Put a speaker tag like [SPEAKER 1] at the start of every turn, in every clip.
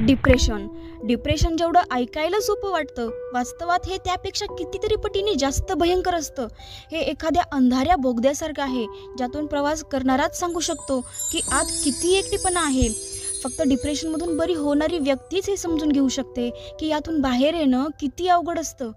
[SPEAKER 1] Depression जेवढं ऐकायला सोपं वाटतं, वास्तवात हे त्यापेक्षा कितीतरी पटीने जास्त भयंकर असतं. हे एखाद्या अंधाऱ्या बोगद्यासारखं आहे, ज्यातून प्रवास करणाराच सांगू शकतो की आत किती एकटेपणा आहे. फक्त डिप्रेशनमधून बरी होणारी व्यक्तीच हे समजून घेऊ शकते की यातून बाहेर येणं किती अवघड असतं.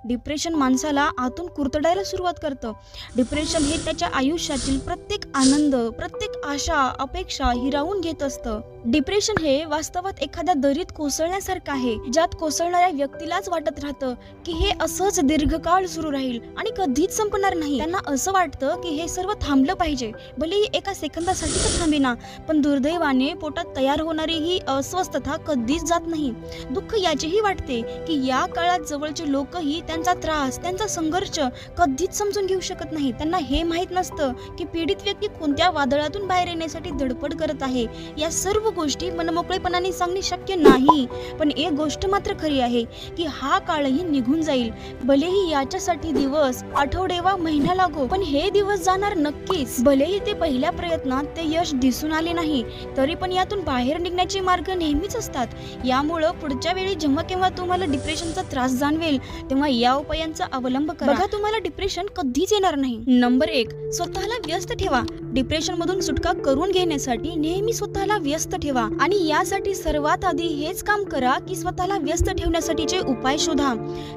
[SPEAKER 1] डिप्रेशन माणसाला आतून कुरतडायला सुरुवात करतं. डिप्रेशन हे त्याच्या आयुष्यातील प्रत्येक आनंद, प्रत्येक आशा, अपेक्षा हिरावून घेत असतं. डिप्रेशन हे वास्तवात एखाद्या दरीत कोसळण्यासारखं आहे, ज्यात कोसळणाऱ्या व्यक्तीलाच वाटत राहतं की हे असंच दीर्घकाळ सुरू राहील आणि कधीच संपणार नाही. त्यांना असं वाटतं की हे सर्व थांबलं पाहिजे, भलेही एका सेकंदासाठी तर थांबेना, पण दुर्दैवाने पोटात तयार होणारी ही अस्वस्थता कधीच जात नाही. दुःख याचीही वाटते की या काळात जवळचे लोकही त्यांचा त्रास, त्यांचा संघर्ष कधीच समजून घेऊ शकत नाही. त्यांना हे माहीत नसतं की पीडित व्यक्ती कोणत्या वादळातून बाहेर येण्यासाठी धडपड करत आहे. या सर्व गोष्टी मनमोकळेपणाने सांगणे शक्य नाही, पण एक गोष्ट मात्र खरी आहे की हा काळही निघून जाईल. भलेही याच्यासाठी दिवस, आठवडे वा महिना लागो, पण हे दिवस जाणार नक्कीच. भलेही ते पहिल्या प्रयत्नात ते यश दिसून आले नाही, तरी पण यातून बाहेर निघण्याचे मार्ग नेहमीच असतात. यामुळं पुढच्या वेळी जेव्हा केव्हा तुम्हाला डिप्रेशनचा त्रास जाणवेल, तेव्हा या उपायांचा अवलंब करा. बघा, तुम्हाला डिप्रेशन कधीच येणार नाही. नंबर 1, स्वतःला व्यस्त ठेवा. डिप्रेशन मधून सुटका करून घेण्यासाठी नेहमी स्वतःला व्यस्त ठेवा, आणि यासाठी सर्वात आधी हेच काम करा की स्वतःला व्यस्त ठेवण्यासाठीचे उपाय शोधा.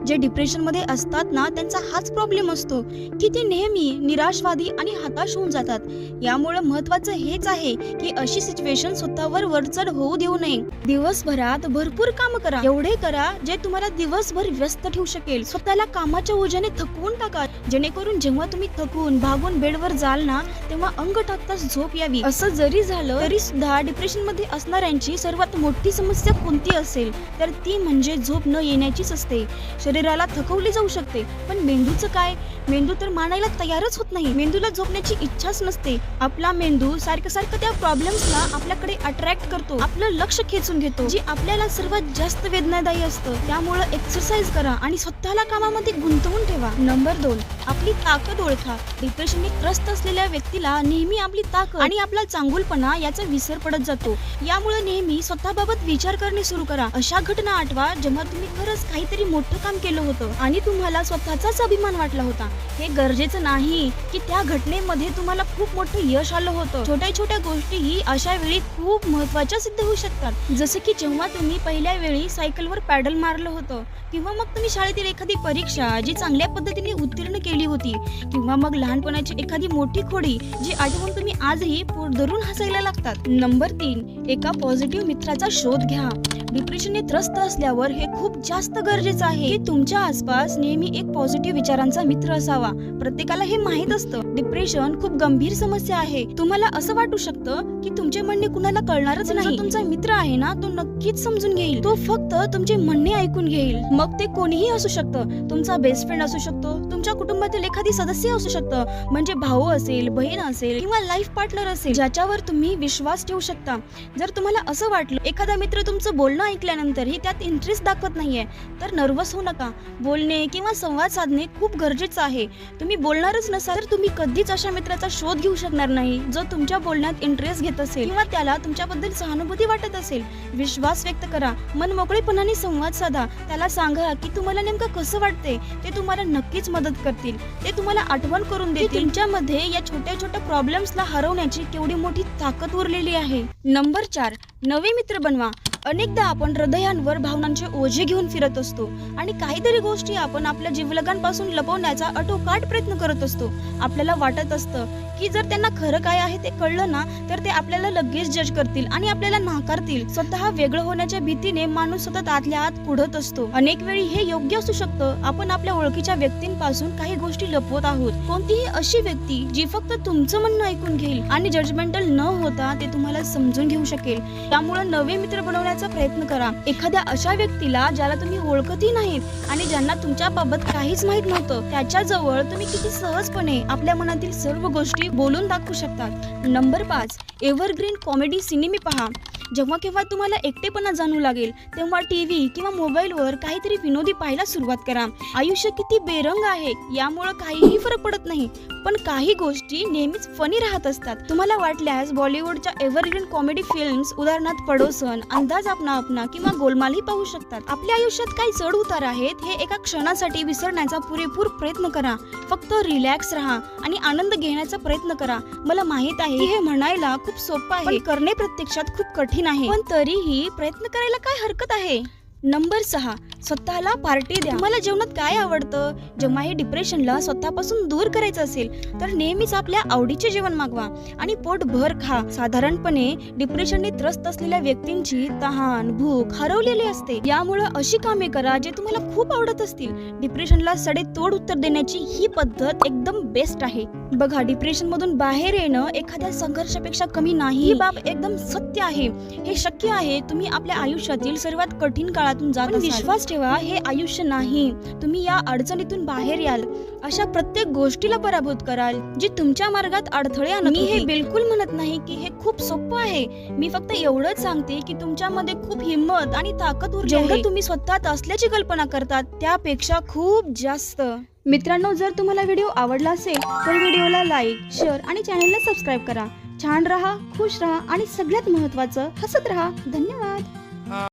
[SPEAKER 1] जे डिप्रेशन मध्ये असतात ना, त्यांचा हाच प्रॉब्लेम असतो की ते नेहमी निराशवादी आणि हताश होऊन जातात. यामुळे महत्वाचं हेच आहे की अशी सिच्युएशन स्वतःवर वरचढ होऊ देऊ नये. दिवसभरात भरपूर काम करा, एवढे करा जे तुम्हाला दिवसभर व्यस्त ठेवू शकेल. स्वतःला कामाच्या ओझ्याने थकवून टाका, जेणेकरून जेव्हा तुम्ही थकून भागून बेडवर जाल ना, तेव्हा अंग टाकताच झोप यावी. असं जरी झालं तरी सुद्धा डिप्रेशन मध्ये असणाऱ्यांची सर्वात मोठी समस्या कोणती असेल तर ती म्हणजे झोप न येण्याचीच असते. शरीराला थकवली जाऊ शकते, पण मेंदूचं काय? मेंदू तर मानायला तयारच होत नाही. मेंदूला झोपण्याची इच्छाच नसते. आपला मेंदू सारखं त्या प्रॉब्लेम्सला आपल्याकडे अट्रॅक्ट करतो, आपलं लक्ष खेचून घेतो, जे आपल्याला सर्वात जास्त वेदनादायी असतं. त्यामुळे एक्सरसाइज करा आणि स्वतःला कामामध्ये गुंतवून ठेवा. नंबर 2, आपली ताकद ओळखा. डिप्रेशनने त्रस्त असलेल्या व्यक्तीला नेहमी आपली ताकद आणि आपला चांगुलपणा याचा विसर पडत जातो. यामुळे नेहमी स्वतःबाबत विचार करणे सुरू करा. अशा घटना आठवा जेव्हा तुम्ही खरंच काहीतरी मोठं काम केलं होतं आणि तुम्हाला स्वतःचाच अभिमान वाटला होता. हे गरजेचं नाही की त्या घटनेमध्ये तुम्हाला खूप मोठं यश आलं होतं. छोट्या गोष्टीही अशा वेळी खूप महत्त्वाच्या सिद्ध होऊ शकतात. जसं की जेव्हा तुम्ही पहिल्या वेळी सायकलवर पॅडल मारलं होतं, किंवा मग तुम्ही शाळेतील एखादी परीक्षा जी चांगल्या पद्धतीने उत्तीर्ण केली होती, किंवा मग लहानपणाची एखादी मोठी खोडी जी आठवून तुम्ही आजही पोट धरून हसायला लागतात. नंबर 3, एका पॉझिटिव्ह मित्राचा शोध घ्या. डिप्रेशनने त्रस्त असल्यावर हे खूप जास्त गरजेचं आहे की तुमच्या आसपास नेहमी एक पॉझिटिव्ह विचारांचा मित्र असावा. प्रत्येकाला हे माहित असतं डिप्रेशन खूप गंभीर समस्या आहे. तुम्हाला असं वाटू शकतं की तुमचे म्हणणे कुणाला कळणारच नाही. तुमचा मित्र आहे ना, तो नक्कीच समजून घेईल. तो फक्त तुमचे म्हणणे ऐकून घेईल. मग ते कोणीही असू शकतं. तुमचा बेस्ट फ्रेंड असू शकतो, तुमच्या कुटुंबातील एखादी सदस्य असू शकतं, म्हणजे भाऊ असेल, बहीण असेल, किंवा लाईफ पार्टनर असेल, ज्याच्यावर तुम्ही विश्वास ठेवू शकता. जर तुम्हाला असं वाटलं एखादा मित्र तुमचं बोलणं ऐकल्यानंतरही त्यात इंटरेस्ट दाखवत नाहीये, तर नर्वस होऊ नका. बोलणे किंवा संवाद साधणे खूप गरजेचं आहे. तुम्ही बोलणारच नसाल तर तुम्ही कधीच अशा मित्राचा शोध घेऊ शकणार नाही जो तुमच्या बोलण्यात इंटरेस्ट घेत असेल किंवा त्याला तुमच्याबद्दल सहानुभूती वाटत असेल. विश्वास व्यक्त करा, मन मोकळेपणाने संवाद साधा. त्याला सांगा की तुम्हाला नेमकं कसं वाटते. ते तुम्हाला नक्कीच मदत करतील. ते तुम्हाला आठवण करून देतील तुमच्यामध्ये या छोट्या प्रॉब्लेम्सला हरवण्याची केवढी मोठी ताकद उरलेली आहे. नंबर 4, नवे मित्र बनवा. अनेकदा आपण हृदयांवर भावनांचे ओझे घेऊन फिरत असतो आणि काहीतरी गोष्टी आपण आपल्या जीवलगांपासून लपवण्याचा आटोकाट प्रयत्न करत असतो. आपल्याला वाटत असतं की जर त्यांना खरं काय आहे ते कळलं ना, तर ते आपल्याला लगेच जज करतील आणि आपल्याला नाकारतील. स्वतः वेगळं होण्याच्या भीतीने माणूस सतत आतल्या आत कुढत असतो. अनेक वेळी हे योग्य असू शकतं. आपण आपल्या ओळखीच्या व्यक्तींपासून काही गोष्टी लपवत आहोत. कोणतीही अशी व्यक्ती जी फक्त तुमचं म्हणणं ऐकून घेईल आणि जजमेंटल न होता ते तुम्हाला समजून घेऊ शकेल. त्यामुळे नवे मित्र बनवण्याचा प्रयत्न करा. एखाद्या अशा व्यक्तीला ज्याला तुम्ही ओळखतही नाहीत आणि ज्यांना तुमच्या बाबत काहीच माहित नव्हतं, त्याच्या जवळ तुम्ही किती सहजपणे आपल्या मनातील सर्व गोष्टी बोलून दाखवू शकतात. नंबर 5, एव्हरग्रीन कॉमेडी सिनेमे पहा. जेव्हा केव्हा तुम्हाला एकटेपणा जाणवू लागेल तेव्हा टीव्ही किंवा मोबाईलवर काहीतरी विनोदी पाहायला सुरुवात करा. आयुष्य किती बेरंग आहे यामुळे काहीही फरक पडत नाही, पण काही गोष्टी नेहमीच फनी राहत असतात. तुम्हाला वाटल्यास बॉलिवूडच्या एव्हरग्रीन कॉमेडी फिल्म्स उदाहरणार्थ पडोसन, अंदाज अपना अपना किंवा गोलमालही पाहू शकतात. आपल्या आयुष्यात काही चढ उतार आहेत हे एका क्षणासाठी विसरण्याचा पुरेपूर प्रयत्न करा. फक्त रिलॅक्स राहा आणि आनंद घेण्याचा प्रयत्न करा. मला माहित आहे हे म्हणायला खूप सोपं आहे, पण करणे प्रत्यक्षात खूप कठीण आहे, पण तरीही प्रयत्न करायला काय हरकत आहे. नंबर 6, स्वतःला पार्टी द्या. तुम्हाला जेवणात काय आवडतं? जेव्हा हे डिप्रेशनला स्वतःपासून दूर करायचं असेल तर नेहमीच आपल्या आवडीचे जेवण मागवा आणि पोटभर खा. साधारणपणे डिप्रेशनने त्रस्त असलेल्या व्यक्तींची तहान, भूक हरवलेली असते. यामुळे अशी कामे करा जे तुम्हाला खूप आवडत असतील. डिप्रेशनला सडेतोड उत्तर देण्याची ही पद्धत एकदम बेस्ट आहे. बघा, डिप्रेशन मधून बाहेर येणं एखाद्या संघर्षापेक्षा कमी नाही. ही बाब एकदम सत्य आहे. हे शक्य आहे. तुम्ही आपल्या आयुष्यातील सर्वात कठीण काळातून जात असाल. विश्वास ठेवा, हे आयुष्य नाही. तुम्ही या अडचणीतून बाहेर याल. अशा प्रत्येक गोष्टीला पराभूत कराल जी तुमच्या मार्गात अडथळे आणत होती. मी हे बिलकुल म्हणत नाही की हे खूप सोपं आहे. मी फक्त एवढंच सांगते की तुमच्यामध्ये खूप हिंमत आणि ताकद उरली आहे. जेवढं तुम्ही स्वतःत असल्याची कल्पना करतात त्यापेक्षा खूप जास्त. मित्रांनो, जर तुम्हाला व्हिडिओ आवडला असेल तर व्हिडिओला लाईक, शेअर आणि चॅनलला सबस्क्राईब करा. छान रहा, खुश रहा आणि सगळ्यात महत्त्वाचं हसत रहा. धन्यवाद.